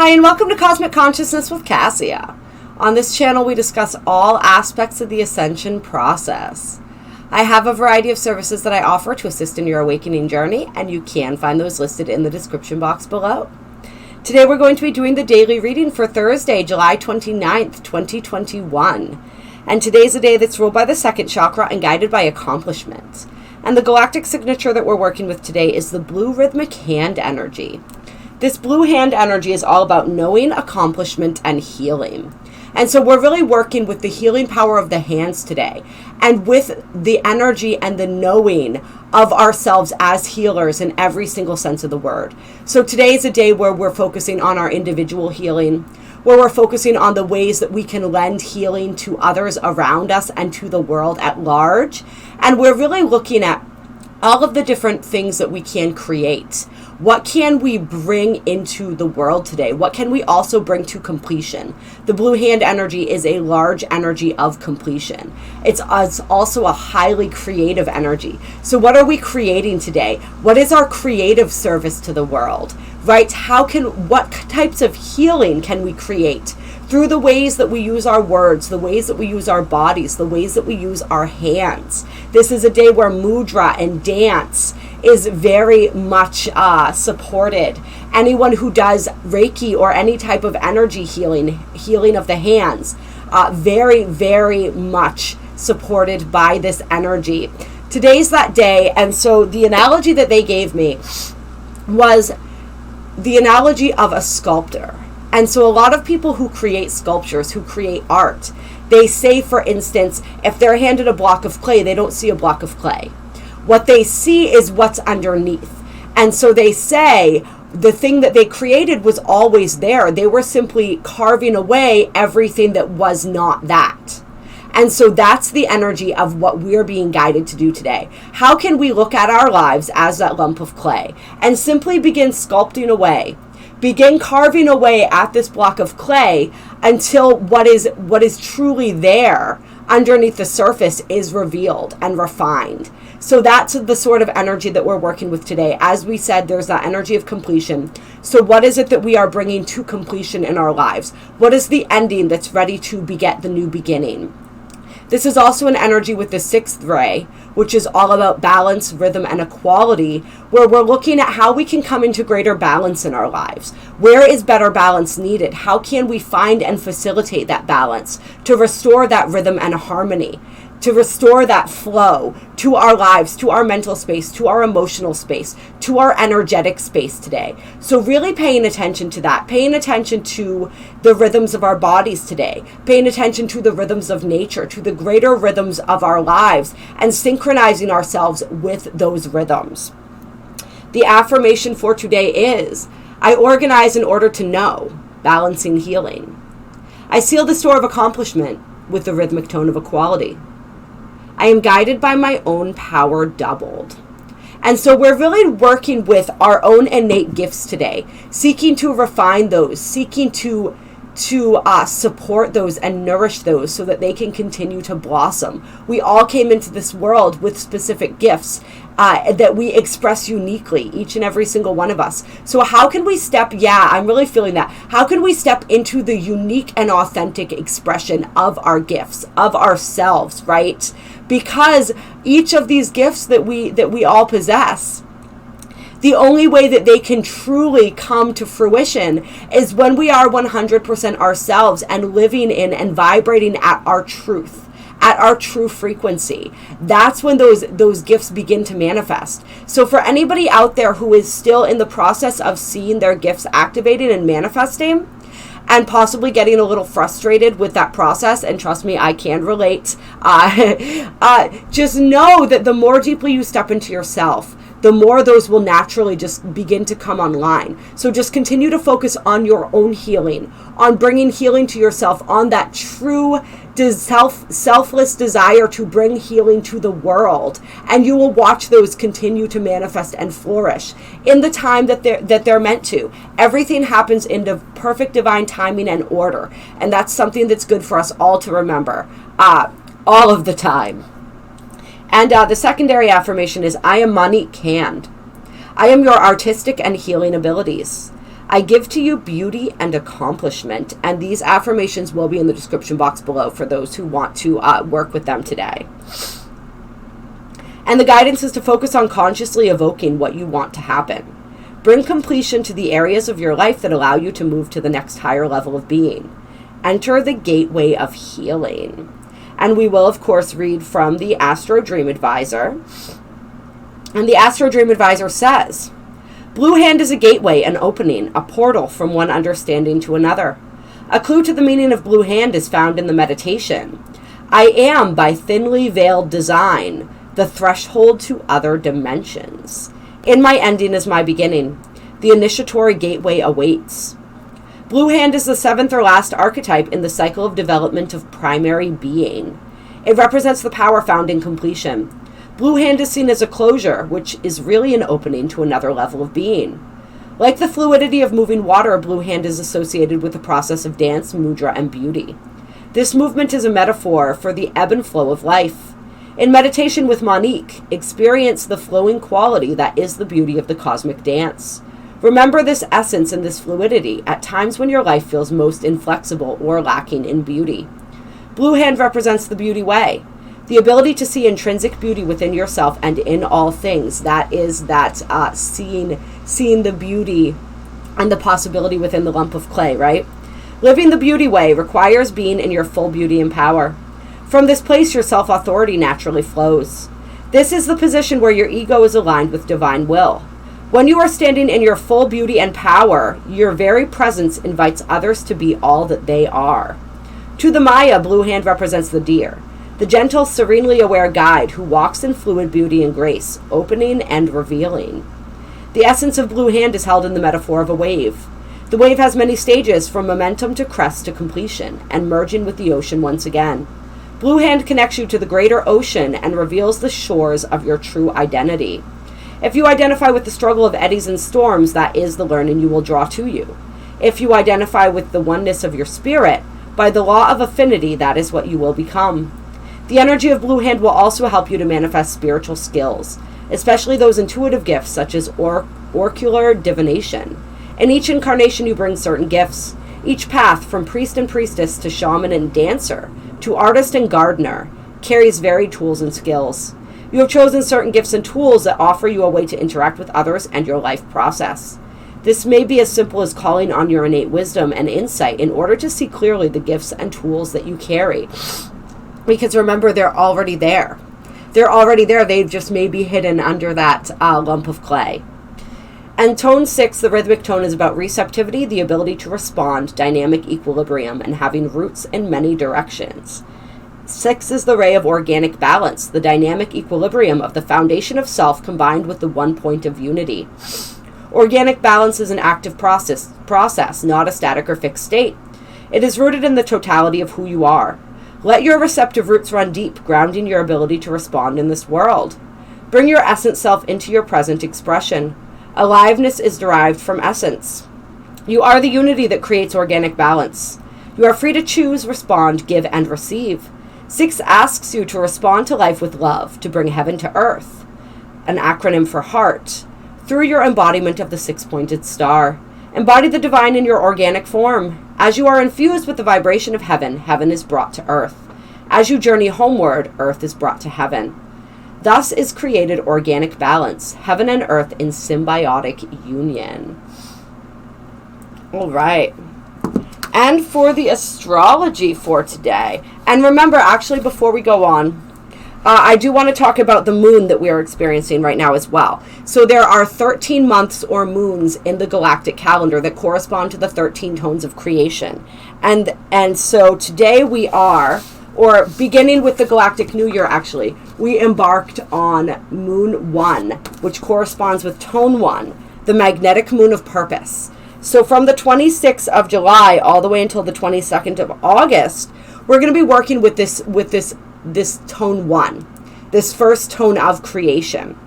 Hi, and welcome to Cosmic Consciousness with Kassia. On this channel, we discuss all aspects of the ascension process. I have a variety of services that I offer to assist in your awakening journey, and you can find those listed in the description box below. Today, we're going to be doing the daily reading for Thursday, July 29th, 2021. And today's a day that's ruled by the second chakra and guided by accomplishment. And the galactic signature that we're working with today is the blue rhythmic hand energy. This blue hand energy is all about knowing, accomplishment, and healing. And so we're really working with the healing power of the hands today, and with the energy and the knowing of ourselves as healers in every single sense of the word. So today is a day where we're focusing on our individual healing, where we're focusing on the ways that we can lend healing to others around us and to the world at large. And we're really looking at all of the different things that we can create. What can we bring into the world today? What can we also bring to completion? The blue hand energy is a large energy of completion. It's also a highly creative energy. So what are we creating today? What is our creative service to the world, right? What types of healing can we create through the ways that we use our words, the ways that we use our bodies, the ways that we use our hands? This is a day where mudra and dance is very much supported. Anyone who does Reiki or any type of energy healing of the hands, very, very much supported by this energy. Today's that day, and so the analogy that they gave me was the analogy of a sculptor. And so a lot of people who create sculptures, who create art, they say, for instance, if they're handed a block of clay, they don't see a block of clay. What they see is what's underneath. And so they say the thing that they created was always there. They were simply carving away everything that was not that. And so that's the energy of what we're being guided to do today. How can we look at our lives as that lump of clay and simply begin sculpting away? Begin carving away at this block of clay until what is truly there underneath the surface is revealed and refined. So that's the sort of energy that we're working with today. As we said, there's that energy of completion. So what is it that we are bringing to completion in our lives? What is the ending that's ready to beget the new beginning? This is also an energy with the sixth ray, which is all about balance, rhythm, and equality, where we're looking at how we can come into greater balance in our lives. Where is better balance needed? How can we find and facilitate that balance to restore that rhythm and harmony, to restore that flow to our lives, to our mental space, to our emotional space, to our energetic space today? So really paying attention to that, paying attention to the rhythms of our bodies today, paying attention to the rhythms of nature, to the greater rhythms of our lives, and synchronizing ourselves with those rhythms. The affirmation for today is, I organize in order to know, balancing healing. I seal the store of accomplishment with the rhythmic tone of equality. I am guided by my own power doubled. And so we're really working with our own innate gifts today, seeking to refine those, seeking to support those and nourish those so that they can continue to blossom. We all came into this world with specific gifts that we express uniquely, each and every single one of us. So how can we I'm really feeling that. How can we step into the unique and authentic expression of our gifts, of ourselves, right? Because each of these gifts that we all possess, the only way that they can truly come to fruition is when we are 100% ourselves and living in and vibrating at our truth, at our true frequency. That's when those gifts begin to manifest. So for anybody out there who is still in the process of seeing their gifts activated and manifesting, and possibly getting a little frustrated with that process, and trust me, I can relate, just know that the more deeply you step into yourself, the more those will naturally just begin to come online. So just continue to focus on your own healing, on bringing healing to yourself, on that true selfless desire to bring healing to the world, and you will watch those continue to manifest and flourish in the time that they're meant to. Everything happens in the perfect divine timing and order, and that's something that's good for us all to remember all of the time. And the secondary affirmation is, I am Manik hand. I am your artistic and healing abilities. I give to you beauty and accomplishment. And these affirmations will be in the description box below for those who want to work with them today. And the guidance is to focus on consciously evoking what you want to happen. Bring completion to the areas of your life that allow you to move to the next higher level of being. Enter the gateway of healing. And we will, of course, read from the Astro Dream Advisor. And the Astro Dream Advisor says, Blue hand is a gateway, an opening, a portal from one understanding to another. A clue to the meaning of blue hand is found in the meditation. I am, by thinly veiled design, the threshold to other dimensions. In my ending is my beginning. The initiatory gateway awaits. Blue hand is the seventh or last archetype in the cycle of development of primary being. It represents the power found in completion. Blue hand is seen as a closure, which is really an opening to another level of being. Like the fluidity of moving water, blue hand is associated with the process of dance, mudra, and beauty. This movement is a metaphor for the ebb and flow of life. In meditation with Manik, experience the flowing quality that is the beauty of the cosmic dance. Remember this essence and this fluidity at times when your life feels most inflexible or lacking in beauty. Blue hand represents the beauty way, the ability to see intrinsic beauty within yourself and in all things. That is seeing the beauty and the possibility within the lump of clay, right? Living the beauty way requires being in your full beauty and power. From this place, your self-authority naturally flows. This is the position where your ego is aligned with divine will. When you are standing in your full beauty and power, your very presence invites others to be all that they are. To the Maya, blue hand represents the deer, the gentle, serenely aware guide who walks in fluid beauty and grace, opening and revealing. The essence of blue hand is held in the metaphor of a wave. The wave has many stages, from momentum to crest to completion, and merging with the ocean once again. Blue hand connects you to the greater ocean and reveals the shores of your true identity. If you identify with the struggle of eddies and storms, that is the learning you will draw to you. If you identify with the oneness of your spirit, by the law of affinity, that is what you will become. The energy of blue hand will also help you to manifest spiritual skills, especially those intuitive gifts such as oracular divination. In each incarnation you bring certain gifts. Each path, from priest and priestess to shaman and dancer, to artist and gardener, carries varied tools and skills. You have chosen certain gifts and tools that offer you a way to interact with others and your life process. This may be as simple as calling on your innate wisdom and insight in order to see clearly the gifts and tools that you carry. Because remember, they're already there. They're already there. They just may be hidden under that lump of clay. And tone 6, the rhythmic tone, is about receptivity, the ability to respond, dynamic equilibrium, and having roots in many directions. 6 is the ray of organic balance, the dynamic equilibrium of the foundation of self combined with the one point of unity. Organic balance is an active process, not a static or fixed state. It is rooted in the totality of who you are. Let your receptive roots run deep, grounding your ability to respond in this world. Bring your essence self into your present expression. Aliveness is derived from essence. You are the unity that creates organic balance. You are free to choose, respond, give, and receive. 6 asks you to respond to life with love, to bring heaven to earth, an acronym for heart, through your embodiment of the 6-pointed star. Embody the divine in your organic form. As you are infused with the vibration of heaven, heaven is brought to earth. As you journey homeward, earth is brought to heaven. Thus is created organic balance, heaven and earth in symbiotic union. All right. And for the astrology for today. And remember, actually, before we go on, I do want to talk about the moon that we are experiencing right now as well. So there are 13 months or moons in the galactic calendar that correspond to the 13 tones of creation. And so today we are, or beginning with the galactic new year, actually, we embarked on moon 1, which corresponds with tone 1, the magnetic moon of purpose. So from the 26th of July all the way until the 22nd of August, we're going to be working with this tone 1, this first tone of creation.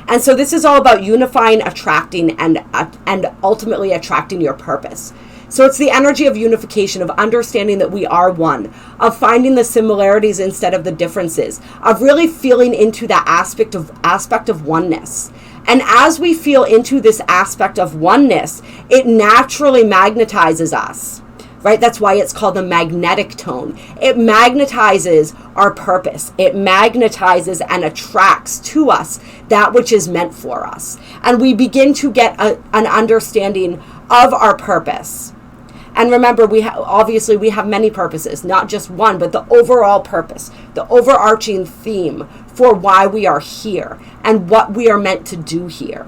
And so this is all about unifying, attracting, and ultimately attracting your purpose. So it's the energy of unification, of understanding that we are one, of finding the similarities instead of the differences, of really feeling into that aspect of oneness. And as we feel into this aspect of oneness, it naturally magnetizes us, right? That's why it's called the magnetic tone. It magnetizes our purpose. It magnetizes and attracts to us that which is meant for us. And we begin to get an understanding of our purpose. And remember, obviously we have many purposes, not just one, but the overall purpose, the overarching theme for why we are here and what we are meant to do here,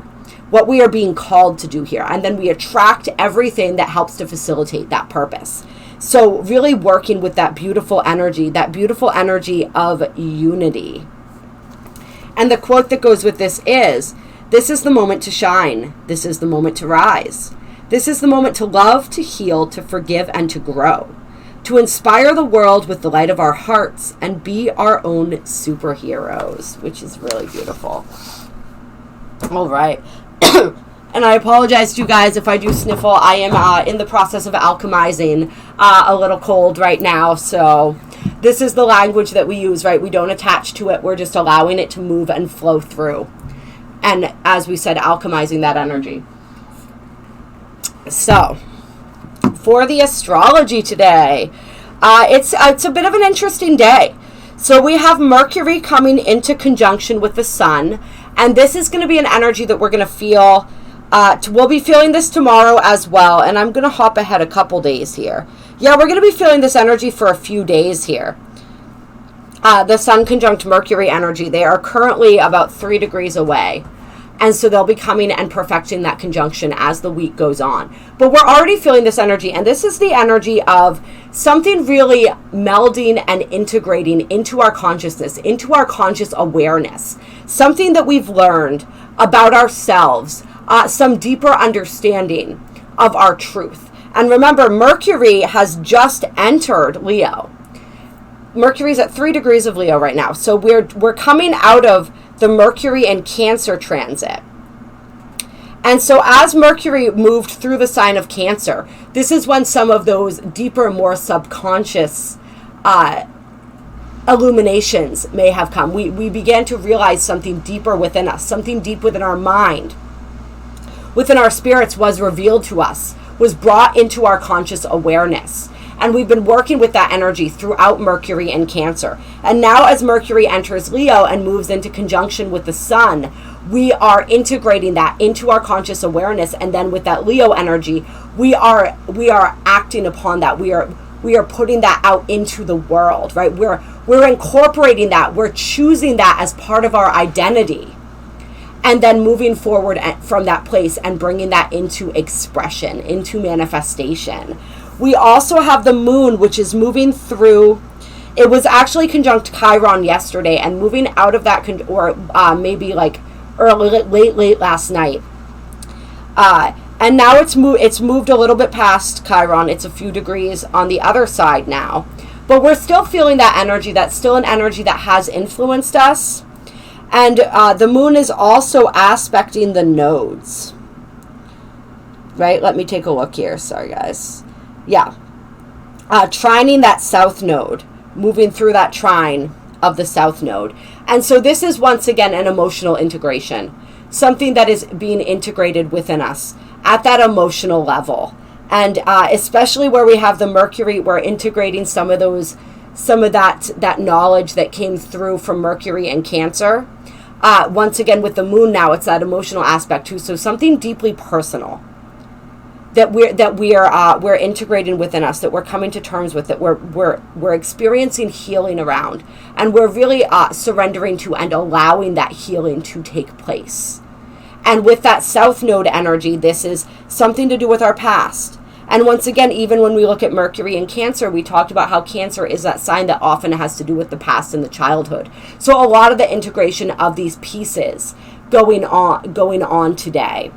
what we are being called to do here. And then we attract everything that helps to facilitate that purpose. So really working with that beautiful energy of unity. And the quote that goes with this is the moment to shine. This is the moment to rise. This is the moment to love, to heal, to forgive, and to grow. To inspire the world with the light of our hearts and be our own superheroes, which is really beautiful. All right. And I apologize to you guys if I do sniffle. I am in the process of alchemizing, a little cold right now. So this is the language that we use, right? We don't attach to it. We're just allowing it to move and flow through. And as we said, alchemizing that energy. So, for the astrology today, it's a bit of an interesting day. So we have Mercury coming into conjunction with the Sun, and this is going to be an energy that we're going to feel. We'll be feeling this tomorrow as well, and I'm going to hop ahead a couple days here. Yeah, we're going to be feeling this energy for a few days here. The Sun conjunct Mercury energy, they are currently about 3 degrees away. And so they'll be coming and perfecting that conjunction as the week goes on. But we're already feeling this energy, and this is the energy of something really melding and integrating into our consciousness, into our conscious awareness. Something that we've learned about ourselves, some deeper understanding of our truth. And remember, Mercury has just entered Leo. Mercury's at 3 degrees of Leo right now. So we're coming out of the Mercury and Cancer transit. And so as Mercury moved through the sign of Cancer, this is when some of those deeper, more subconscious illuminations may have come. We began to realize something deeper within us, something deep within our mind, within our spirits was revealed to us, was brought into our conscious awareness. And we've been working with that energy throughout Mercury and Cancer. And now as Mercury enters Leo and moves into conjunction with the Sun, we are integrating that into our conscious awareness. And then with that Leo energy, we are acting upon that. We are putting that out into the world, right? We're incorporating that. We're choosing that as part of our identity. And then moving forward from that place and bringing that into expression, into manifestation. We also have the moon, which is moving through. It was actually conjunct Chiron yesterday and moving out of that, maybe like late last night. And now it's moved a little bit past Chiron. It's a few degrees on the other side now. But we're still feeling that energy. That's still an energy that has influenced us. And the moon is also aspecting the nodes. Right? Let me take a look here. Sorry, guys. Yeah. Trining that south node. Moving through that trine of the south node. And so this is once again an emotional integration. Something that is being integrated within us at that emotional level. And especially where we have the Mercury, we're integrating some of that knowledge that came through from Mercury and Cancer. Once again with the moon now, it's that emotional aspect too. So something deeply personal that we're integrating within us, that we're coming to terms with, that we're experiencing healing around, and we're really surrendering to and allowing that healing to take place. And with that south node energy, this is something to do with our past. And once again, even when we look at Mercury and Cancer, we talked about how Cancer is that sign that often has to do with the past and the childhood. So a lot of the integration of these pieces going on today.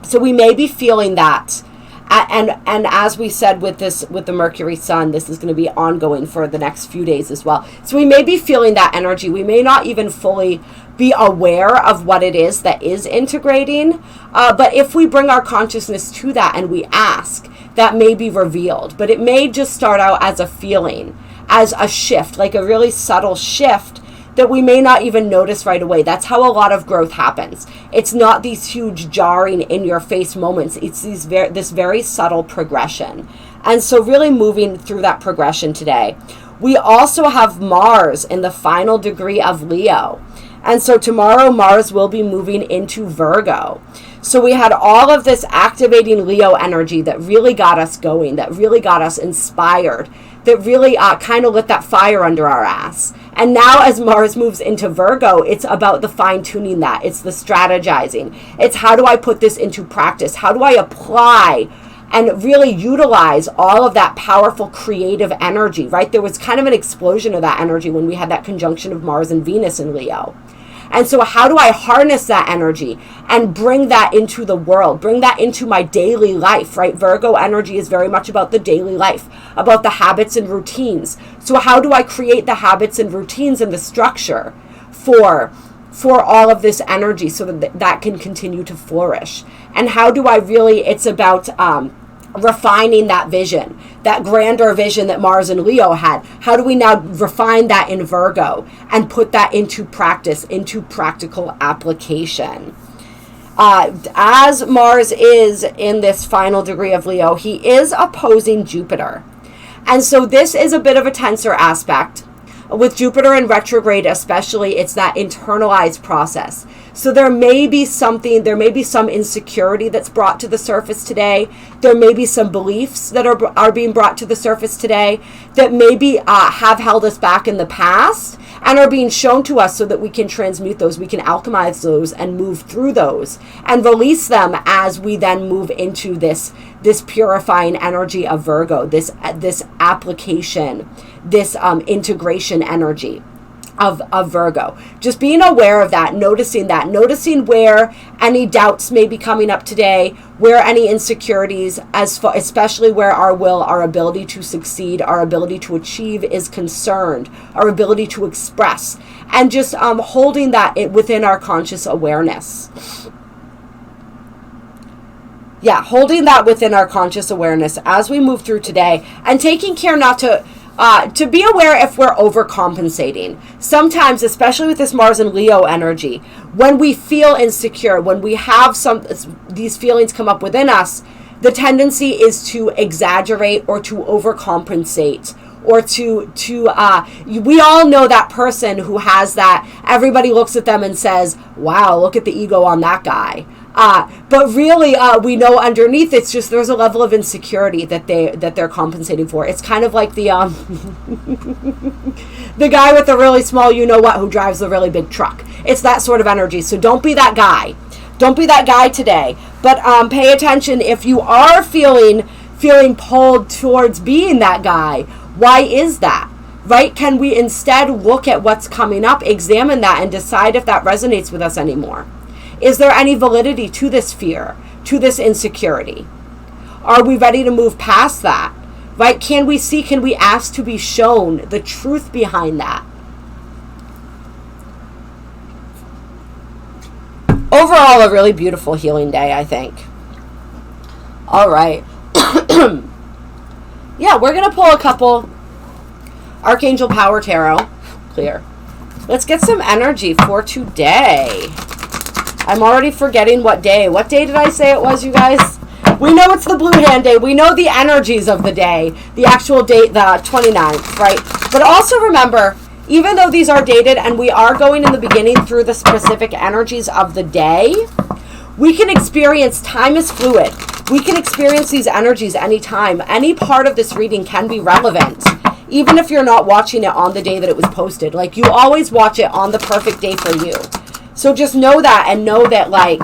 So we may be feeling that. And as we said with the Mercury Sun, this is going to be ongoing for the next few days as well. So we may be feeling that energy. We may not even fully be aware of what it is that is integrating. But if we bring our consciousness to that and we ask, that may be revealed. But it may just start out as a feeling, as a shift, like a really subtle shift that we may not even notice right away. That's how a lot of growth happens. It's not these huge jarring in your face moments. It's this very subtle progression. And so really moving through that progression today. We also have Mars in the final degree of Leo. And so tomorrow Mars will be moving into Virgo. So we had all of this activating Leo energy that really got us going, that really got us inspired, that really kind of lit that fire under our ass. And now as Mars moves into Virgo, it's about the fine-tuning that. It's the strategizing. It's how do I put this into practice? How do I apply and really utilize all of that powerful creative energy, right? There was kind of an explosion of that energy when we had that conjunction of Mars and Venus in Leo. And so how do I harness that energy and bring that into the world, bring that into my daily life, right? Virgo energy is very much about the daily life, about the habits and routines. So how do I create the habits and routines and the structure for all of this energy so that can continue to flourish? And how do I really, it's about refining that vision, that grander vision that Mars and Leo had. How do we now refine that in Virgo and put that into practice, into practical application? As Mars is in this final degree of Leo, he is opposing Jupiter. And so this is a bit of a tenser aspect. With Jupiter in retrograde especially, it's that internalized process. So there may be some insecurity that's brought to the surface today. There may be some beliefs that are being brought to the surface today that maybe have held us back in the past and are being shown to us so that we can transmute those, we can alchemize those and move through those and release them as we then move into this purifying energy of Virgo, this application, this integration energy of Virgo. Just being aware of that, noticing where any doubts may be coming up today, where any insecurities, especially where our will, our ability to succeed, our ability to achieve is concerned, our ability to express, and just holding that within our conscious awareness. Yeah, holding that within our conscious awareness as we move through today, and taking care not to be aware if we're overcompensating. Sometimes, especially with this Mars and Leo energy, when we feel insecure, when we have these feelings come up within us, the tendency is to exaggerate or to overcompensate, or we all know that person who has that, everybody looks at them and says, wow, look at the ego on that guy. But really, we know underneath it's just there's a level of insecurity that they're compensating for. It's kind of like the the guy with the really small who drives the really big truck. It's that sort of energy. So don't be that guy. Don't be that guy today. But pay attention if you are feeling pulled towards being that guy. Why is that? Right? Can we instead look at what's coming up, examine that, and decide if that resonates with us anymore? Is there any validity to this fear, to this insecurity? Are we ready to move past that? Right? Can we ask to be shown the truth behind that? Overall, a really beautiful healing day, I think. All right. Yeah, we're going to pull a couple Archangel Power Tarot. Clear. Let's get some energy for today. I'm already forgetting what day. What day did I say it was, you guys? We know it's the Blue Hand Day. We know the energies of the day. The actual date, the 29th, right? But also remember, even though these are dated and we are going in the beginning through the specific energies of the day, we can experience, time is fluid. We can experience these energies anytime. Any part of this reading can be relevant, even if you're not watching it on the day that it was posted. Like, you always watch it on the perfect day for you. So just know that, and know that, like,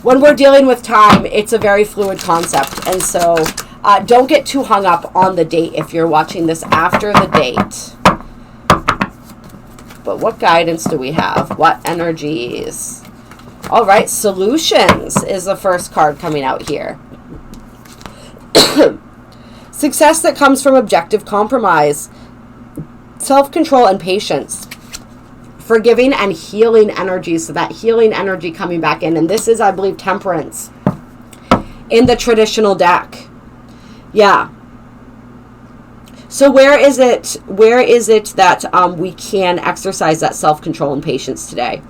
when we're dealing with time, it's a very fluid concept. And so don't get too hung up on the date if you're watching this after the date. But what guidance do we have? What energies? All right, solutions is the first card coming out here. Success that comes from objective compromise, self-control, and patience. Forgiving and healing energy. So that healing energy coming back in. And this is, I believe, temperance in the traditional deck. Yeah. So where is it that we can exercise that self-control and patience today?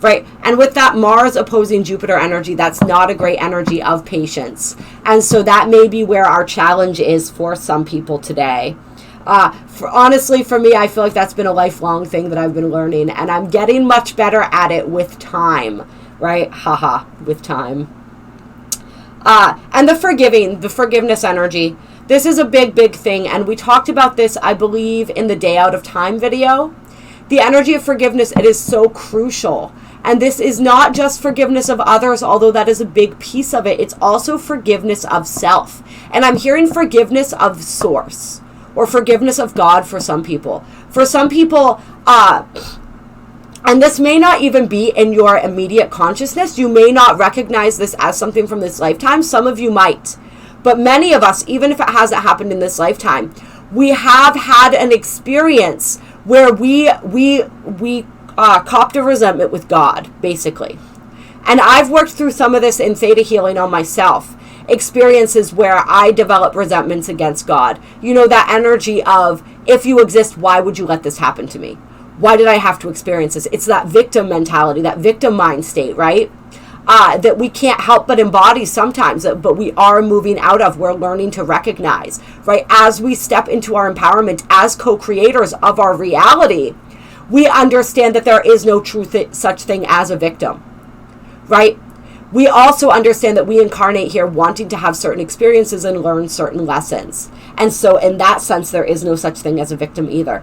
Right? And with that Mars opposing Jupiter energy, that's not a great energy of patience. And so that may be where our challenge is for some people today. Honestly, for me, I feel like that's been a lifelong thing that I've been learning, and I'm getting much better at it with time, right? Haha, with time. And the forgiveness energy. This is a big, big thing, and we talked about this, I believe, in the Day Out of Time video. The energy of forgiveness, it is so crucial. And this is not just forgiveness of others, although that is a big piece of it. It's also forgiveness of self. And I'm hearing forgiveness of Source, or forgiveness of God for some people. For some people, and this may not even be in your immediate consciousness. You may not recognize this as something from this lifetime. Some of you might. But many of us, even if it hasn't happened in this lifetime, we have had an experience where we copped a resentment with God, basically. And I've worked through some of this in theta healing on myself. Experiences where I develop resentments against God. You know, that energy of, if you exist, why would you let this happen to me? Why did I have to experience this? It's that victim mentality, that victim mind state, right? That we can't help but embody sometimes, but we are moving out of, we're learning to recognize, right? As we step into our empowerment as co-creators of our reality, we understand that there is no such thing as a victim, right? We also understand that we incarnate here wanting to have certain experiences and learn certain lessons. And so in that sense, there is no such thing as a victim either.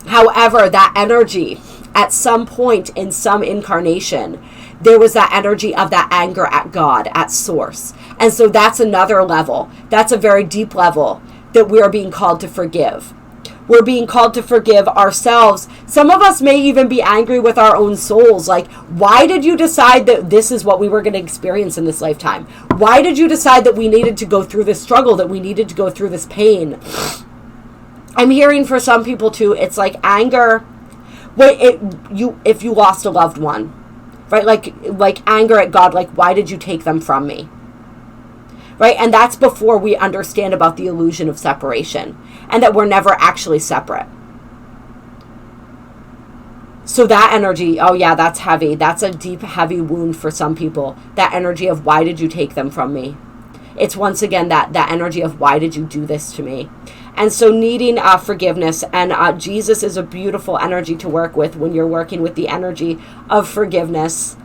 However, that energy, at some point in some incarnation, there was that energy of that anger at God, at Source. And so that's another level. That's a very deep level that we are being called to forgive. We're being called to forgive ourselves. Some of us may even be angry with our own souls. Like, why did you decide that this is what we were going to experience in this lifetime? Why did you decide that we needed to go through this struggle, that we needed to go through this pain? I'm hearing for some people too, it's like anger. If you lost a loved one, right? Like anger at God, like, why did you take them from me? Right? And that's before we understand about the illusion of separation and that we're never actually separate. So that energy, oh yeah, that's heavy. That's a deep, heavy wound for some people. That energy of, why did you take them from me? It's once again that energy of, why did you do this to me? And so needing forgiveness, and Jesus is a beautiful energy to work with when you're working with the energy of forgiveness.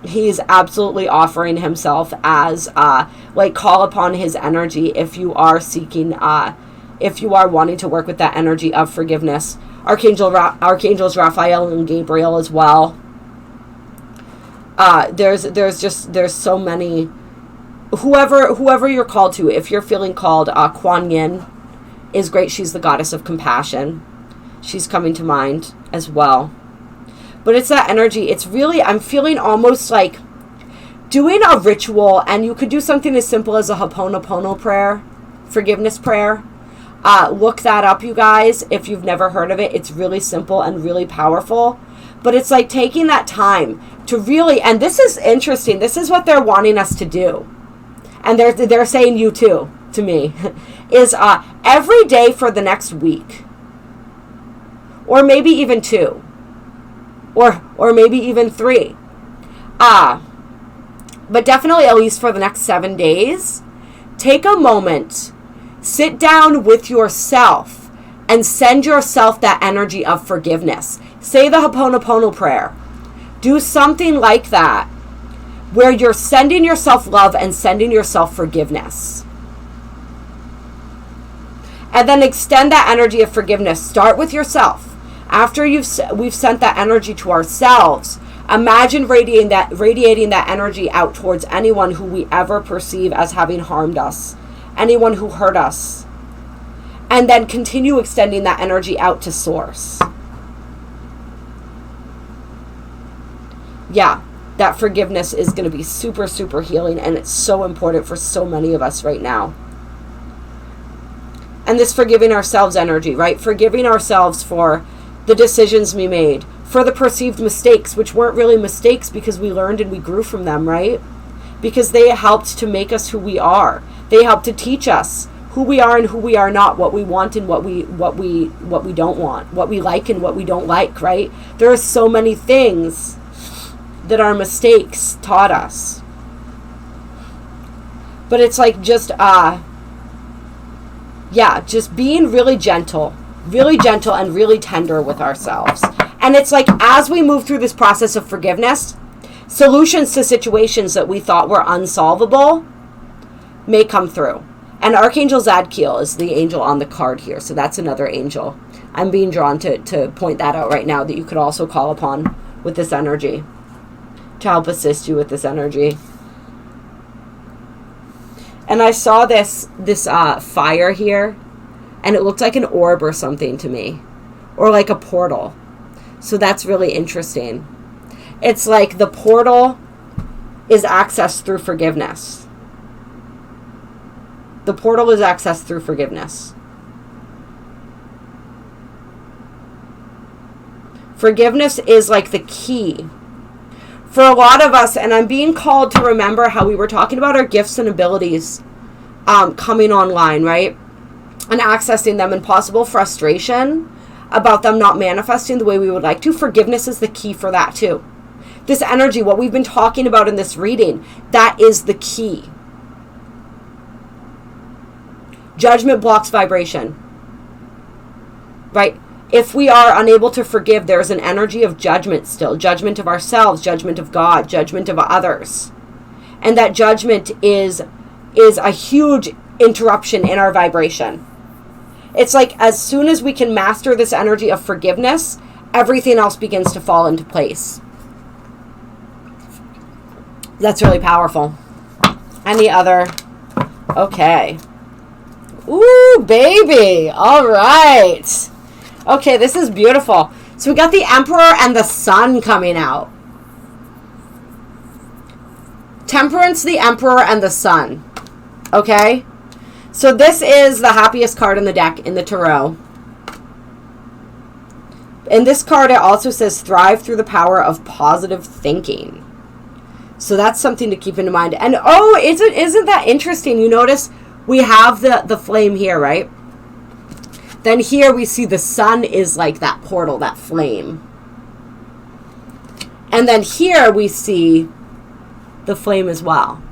He's absolutely offering himself as, call upon his energy if you are seeking, if you are wanting to work with that energy of forgiveness. Archangels Raphael and Gabriel as well. There's so many. Whoever you're called to, if you're feeling called, Kuan Yin is great. She's the goddess of compassion. She's coming to mind as well. But it's that energy. It's really, I'm feeling almost like doing a ritual, and you could do something as simple as a Ho'oponopono prayer, forgiveness prayer. Look that up, you guys, if you've never heard of it. It's really simple and really powerful. But it's like taking that time to really, and this is interesting, this is what they're wanting us to do. And they're saying you too, to me, is every day for the next week. Or maybe even 2. Or maybe even 3. But definitely at least for the next 7 days, take a moment, sit down with yourself, and send yourself that energy of forgiveness. Say the Ho'oponopono prayer. Do something like that, where you're sending yourself love and sending yourself forgiveness. And then extend that energy of forgiveness. Start with yourself. After we've sent that energy to ourselves, imagine radiating that energy out towards anyone who we ever perceive as having harmed us, anyone who hurt us, and then continue extending that energy out to Source. Yeah, that forgiveness is going to be super, super healing, and it's so important for so many of us right now. And this forgiving ourselves energy, right? Forgiving ourselves for the decisions we made, for the perceived mistakes, which weren't really mistakes because we learned and we grew from them, right? Because they helped to make us who we are. They helped to teach us who we are and who we are not, what we want and what we don't want, what we like and what we don't like, right? There are so many things that our mistakes taught us. But it's like just just being really gentle and really tender with ourselves. And it's like, as we move through this process of forgiveness, solutions to situations that we thought were unsolvable may come through. And Archangel Zadkiel is the angel on the card here. So that's another angel. I'm being drawn to point that out right now, that you could also call upon with this energy to help assist you with this energy. And I saw this fire here, and it looked like an orb or something to me, or like a portal. So that's really interesting. It's like the portal is accessed through forgiveness. The portal is accessed through forgiveness. Forgiveness is like the key for a lot of us, and I'm being called to remember how we were talking about our gifts and abilities coming online, right? And accessing them, and possible frustration about them not manifesting the way we would like to. Forgiveness is the key for that too. This energy, what we've been talking about in this reading, that is the key. Judgment blocks vibration, right? If we are unable to forgive, there's an energy of judgment still. Judgment of ourselves, judgment of God, judgment of others. And that judgment is a huge interruption in our vibration. It's like, as soon as we can master this energy of forgiveness, everything else begins to fall into place. That's really powerful. Any other? Okay. Ooh, baby. All right. Okay, this is beautiful. So we got the Emperor and the Sun coming out. Temperance, the Emperor, and the Sun. Okay? So this is the happiest card in the deck in the Tarot. In this card, it also says thrive through the power of positive thinking. So that's something to keep in mind. And oh, isn't that interesting? You notice we have the flame here, right? Then here we see the sun is like that portal, that flame. And then here we see the flame as well.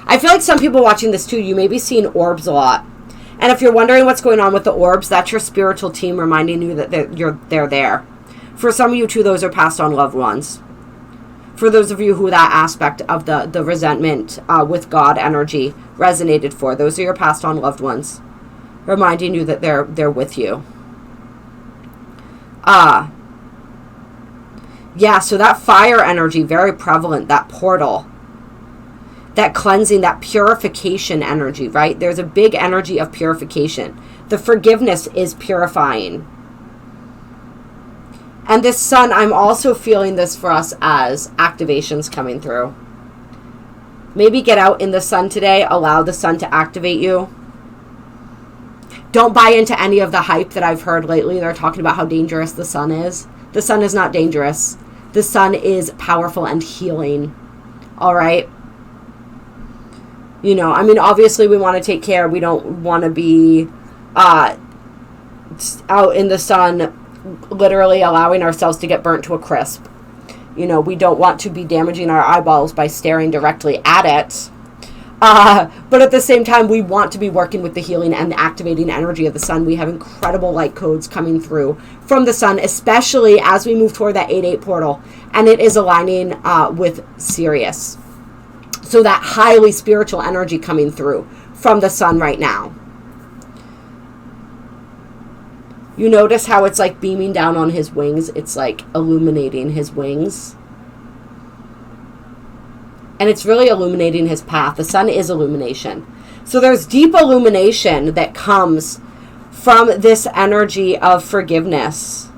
I feel like some people watching this too, you may be seeing orbs a lot. And if you're wondering what's going on with the orbs, that's your spiritual team reminding you that they're there. For some of you too, those are passed on loved ones. For those of you who that aspect of the resentment with God energy resonated for, those are your passed on loved ones, reminding you that they're with you. Yeah, so that fire energy, very prevalent, that portal, that cleansing, that purification energy, right? There's a big energy of purification. The forgiveness is purifying. And this sun, I'm also feeling this for us as activations coming through. Maybe get out in the sun today. Allow the sun to activate you. Don't buy into any of the hype that I've heard lately. They're talking about how dangerous the sun is. The sun is not dangerous. The sun is powerful and healing. All right? You know, I mean, obviously we want to take care. We don't want to be out in the sun literally allowing ourselves to get burnt to a crisp. You know, we don't want to be damaging our eyeballs by staring directly at it. But at the same time, we want to be working with the healing and the activating energy of the sun. We have incredible light codes coming through from the sun, especially as we move toward that 8-8 portal. And it is aligning with Sirius. So that highly spiritual energy coming through from the sun right now. You notice how it's like beaming down on his wings. It's like illuminating his wings. And it's really illuminating his path. The sun is illumination. So there's deep illumination that comes from this energy of forgiveness.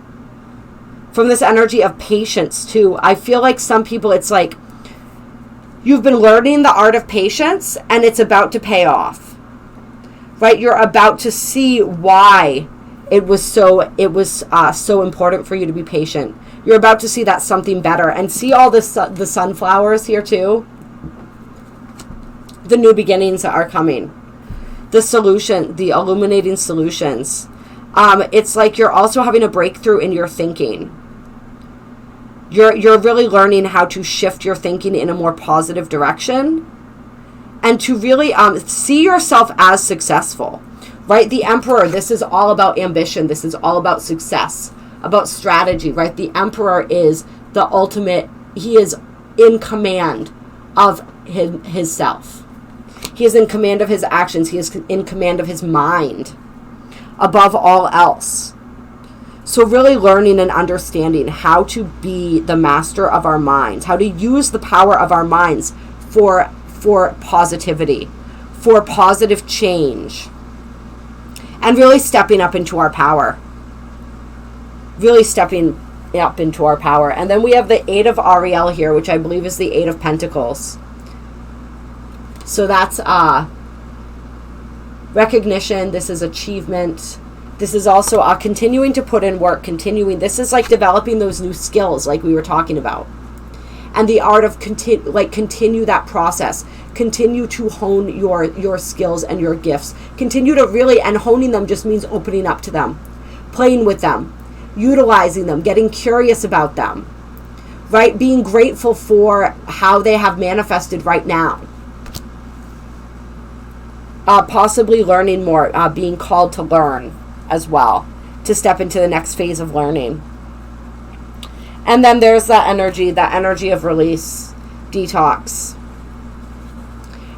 From this energy of patience too. I feel like some people, it's like you've been learning the art of patience and it's about to pay off. Right? You're about to see why it was so important for you to be patient. You're about to see that something better. And see all the sunflowers here too? The new beginnings that are coming. the solution, the illuminating solutions. It's like you're also having a breakthrough in your thinking. You're really learning how to shift your thinking in a more positive direction, and to really see yourself as successful, right? The Emperor, this is all about ambition. This is all about success, about strategy, right? The Emperor is the ultimate, he is in command of his self. He is in command of his actions. He is in command of his mind above all else. So really learning and understanding how to be the master of our minds, how to use the power of our minds for positivity, for positive change, and really stepping up into our power. Really stepping up into our power. And then we have the Eight of Ariel here, which I believe is the Eight of Pentacles. So that's recognition. This is achievement. This is also continuing to put in work, this is like developing those new skills like we were talking about. And the art of continue that process. Continue to hone your skills and your gifts. Continue to really, and honing them just means opening up to them, playing with them, utilizing them, getting curious about them, right? Being grateful for how they have manifested right now. Possibly learning more, being called to learn as well, to step into the next phase of learning. And then there's that energy of release, detox.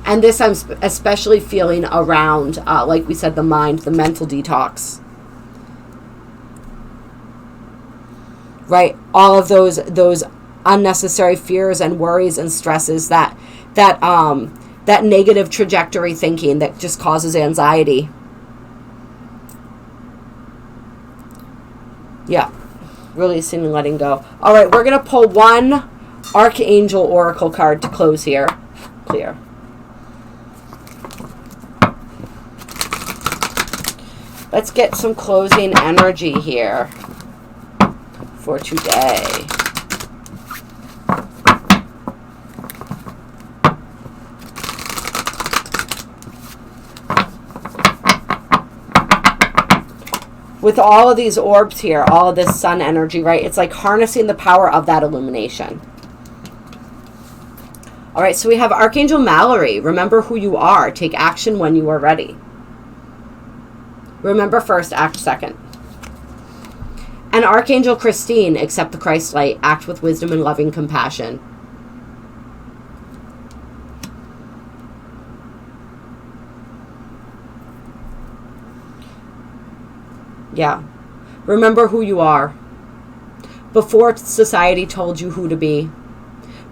And this I'm especially feeling around, like we said, the mind, the mental detox. Right? All of those unnecessary fears and worries and stresses, that negative trajectory thinking that just causes anxiety. Yeah. Releasing and letting go. All right, we're going to pull one Archangel Oracle card to close here. Clear. Let's get some closing energy here for today. With all of these orbs here, all of this sun energy, right? It's like harnessing the power of that illumination. All right, so we have Archangel Mallory. Remember who you are. Take action when you are ready. Remember first, act second. And Archangel Christine, accept the Christ light. Act with wisdom and loving compassion. Yeah. Remember who you are. Before society told you who to be.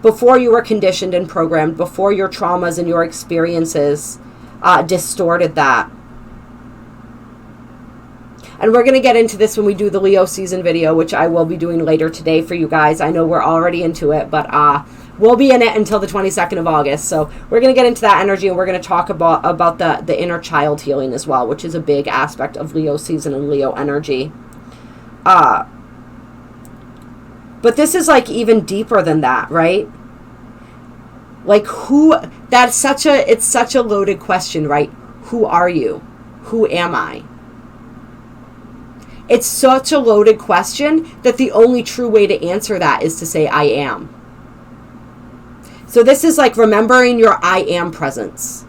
Before you were conditioned and programmed. Before your traumas and your experiences distorted that. And we're going to get into this when we do the Leo season video, which I will be doing later today for you guys. I know we're already into it, but we'll be in it until the 22nd of August. So we're going to get into that energy, and we're going to talk about the inner child healing as well, which is a big aspect of Leo season and Leo energy. But this is like even deeper than that, right? Like it's such a loaded question, right? Who are you? Who am I? It's such a loaded question that the only true way to answer that is to say, I am. So this is like remembering your I am presence.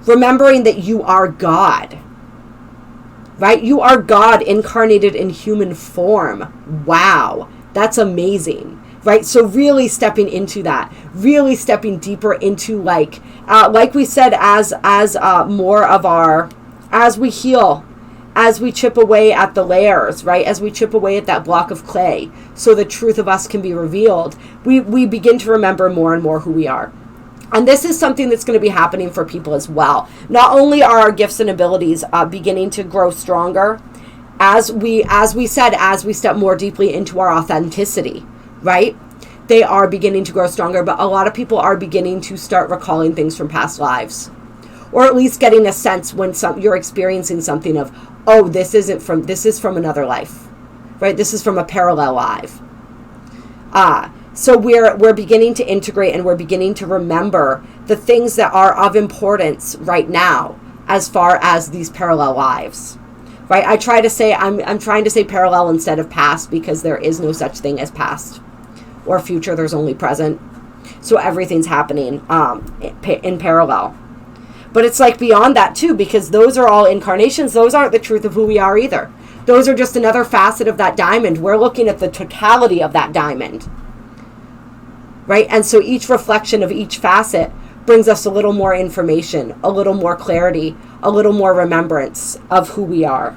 Remembering that you are God. Right? You are God incarnated in human form. Wow. That's amazing. Right? So really stepping into that. Really stepping deeper into like we said, as more of our, as we heal, as we chip away at the layers, right? As we chip away at that block of clay, so the truth of us can be revealed, we begin to remember more and more who we are. And this is something that's going to be happening for people as well. Not only are our gifts and abilities beginning to grow stronger, as we step more deeply into our authenticity, right? They are beginning to grow stronger, but a lot of people are beginning to start recalling things from past lives. Or at least getting a sense when you're experiencing something of, oh, this is from another life, right? This is from a parallel life. So we're beginning to integrate, and we're beginning to remember the things that are of importance right now, as far as these parallel lives, right? I try to say, I'm trying to say parallel instead of past, because there is no such thing as past or future. There's only present. So everything's happening in parallel. But it's like beyond that too, because those are all incarnations. Those aren't the truth of who we are either. Those are just another facet of that diamond. We're looking at the totality of that diamond, right? And so each reflection of each facet brings us a little more information, a little more clarity, a little more remembrance of who we are.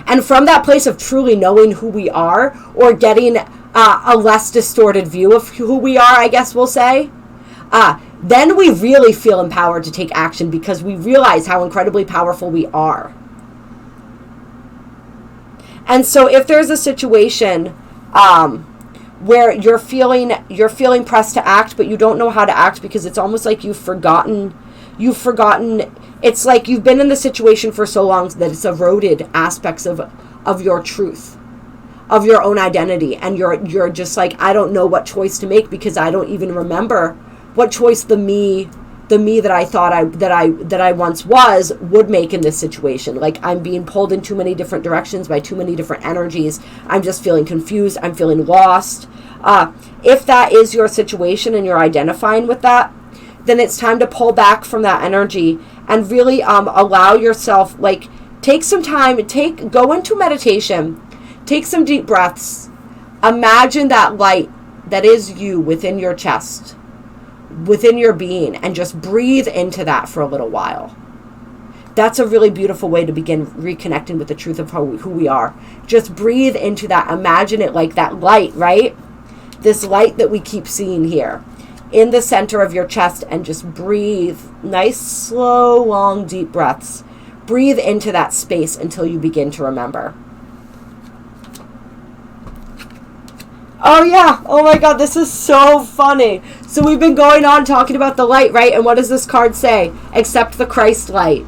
And from that place of truly knowing who we are, or getting a less distorted view of who we are, I guess we'll say, then we really feel empowered to take action, because we realize how incredibly powerful we are. And so if there's a situation where you're feeling pressed to act, but you don't know how to act, because it's almost like you've forgotten, it's like you've been in the situation for so long that it's eroded aspects of your truth, of your own identity, and you're just like, I don't know what choice to make, because I don't even remember what choice the me that I thought that I once was would make in this situation. Like, I'm being pulled in too many different directions by too many different energies. I'm just feeling confused. I'm feeling lost. If that is your situation and you're identifying with that, then it's time to pull back from that energy and really allow yourself, like, take some time, go into meditation, take some deep breaths, imagine that light that is you within your chest, within your being, and just breathe into that for a little while. That's a really beautiful way to begin reconnecting with the truth of who we are. Just breathe into that. Imagine it like that light, right? This light that we keep seeing here in the center of your chest, and just breathe nice, slow, long, deep breaths. Breathe into that space until you begin to remember. Oh yeah, oh my God, this is so funny. So we've been going on talking about the light, right? And what does this card say? Accept the Christ light.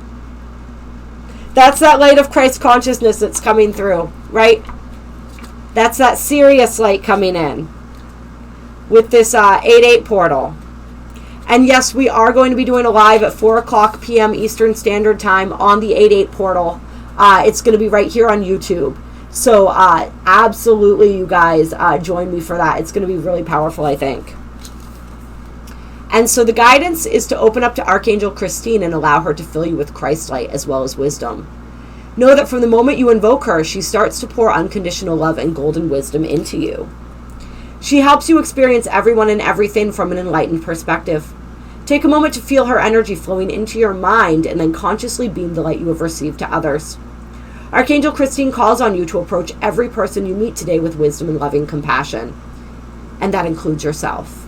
That's that light of Christ consciousness that's coming through, right? That's that serious light coming in with this 8/8 portal. And yes, we are going to be doing a live at 4:00 p.m. Eastern Standard Time on the 8/8 portal. It's going to be right here on YouTube. So absolutely, you guys, join me for that. It's going to be really powerful, I think. And so the guidance is to open up to Archangel Christine and allow her to fill you with Christ light as well as wisdom. Know that from the moment you invoke her, she starts to pour unconditional love and golden wisdom into you. She helps you experience everyone and everything from an enlightened perspective. Take a moment to feel her energy flowing into your mind, and then consciously beam the light you have received to others. Archangel Christine calls on you to approach every person you meet today with wisdom and loving compassion. And that includes yourself.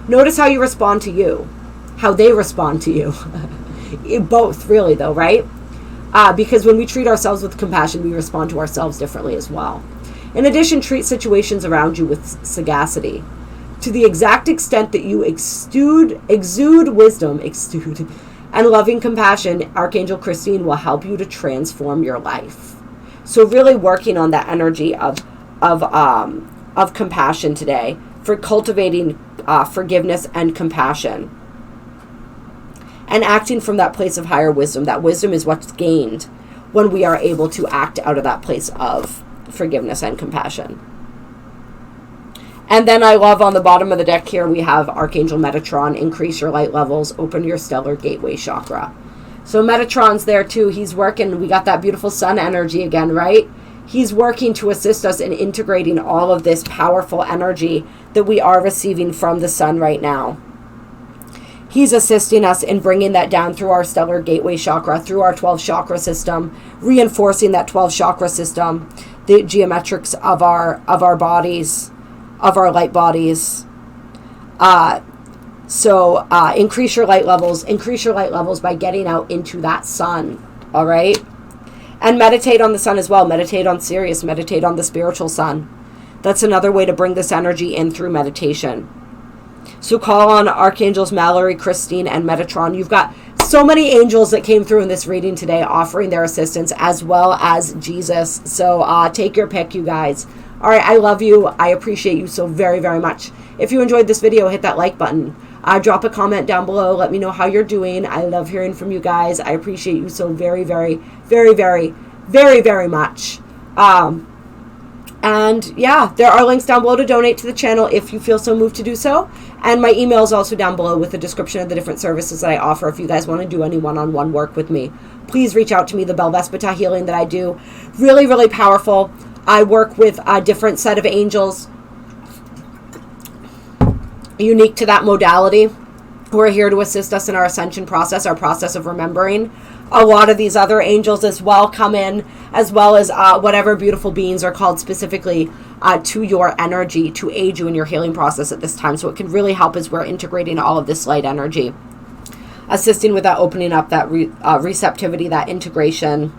Notice how you respond to you, how they respond to you. Both, really, though, right? Because when we treat ourselves with compassion, we respond to ourselves differently as well. In addition, treat situations around you with sagacity. To the exact extent that you exude wisdom, and loving compassion, Archangel Christine will help you to transform your life. So really working on that energy of compassion today, for cultivating forgiveness and compassion, and acting from that place of higher wisdom. That wisdom is what's gained when we are able to act out of that place of forgiveness and compassion. And then I love on the bottom of the deck here, we have Archangel Metatron. Increase your light levels, open your stellar gateway chakra. So Metatron's there too. He's working. We got that beautiful sun energy again, right? He's working to assist us in integrating all of this powerful energy that we are receiving from the sun right now. He's assisting us in bringing that down through our stellar gateway chakra, through our 12 chakra system, reinforcing that 12 chakra system, the geometrics of our bodies, of our light bodies. So increase your light levels by getting out into that sun. All right. And meditate on the sun as well. Meditate on Sirius, meditate on the spiritual sun. That's another way to bring this energy in through meditation. So call on Archangels Mallory, Christine, and Metatron. You've got so many angels that came through in this reading today offering their assistance, as well as Jesus. So take your pick, you guys. All right, I love you. I appreciate you so very, very much. If you enjoyed this video, hit that like button. Drop a comment down below. Let me know how you're doing. I love hearing from you guys. I appreciate you so very, very, very, very, very, very much. And yeah, there are links down below to donate to the channel if you feel so moved to do so. And my email is also down below with a description of the different services that I offer. If you guys want to do any one-on-one work with me, please reach out to me. The Bell Vespita healing that I do, really, really powerful. I work with a different set of angels unique to that modality, who are here to assist us in our ascension process, our process of remembering. A lot of these other angels as well come in, as well as whatever beautiful beings are called specifically to your energy to aid you in your healing process at this time. So it can really help as we're integrating all of this light energy, assisting with that opening up, that receptivity, that integration,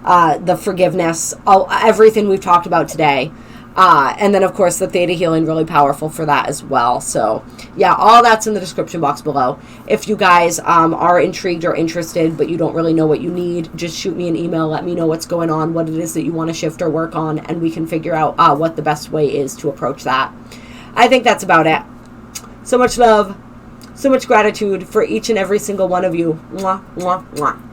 the forgiveness, everything we've talked about today. And then, of course, the theta healing, really powerful for that as well. So, yeah, all that's in the description box below. If you guys are intrigued or interested, but you don't really know what you need, just shoot me an email. Let me know what's going on, what it is that you want to shift or work on, and we can figure out what the best way is to approach that. I think that's about it. So much love, so much gratitude for each and every single one of you. Mwah, mwah, mwah.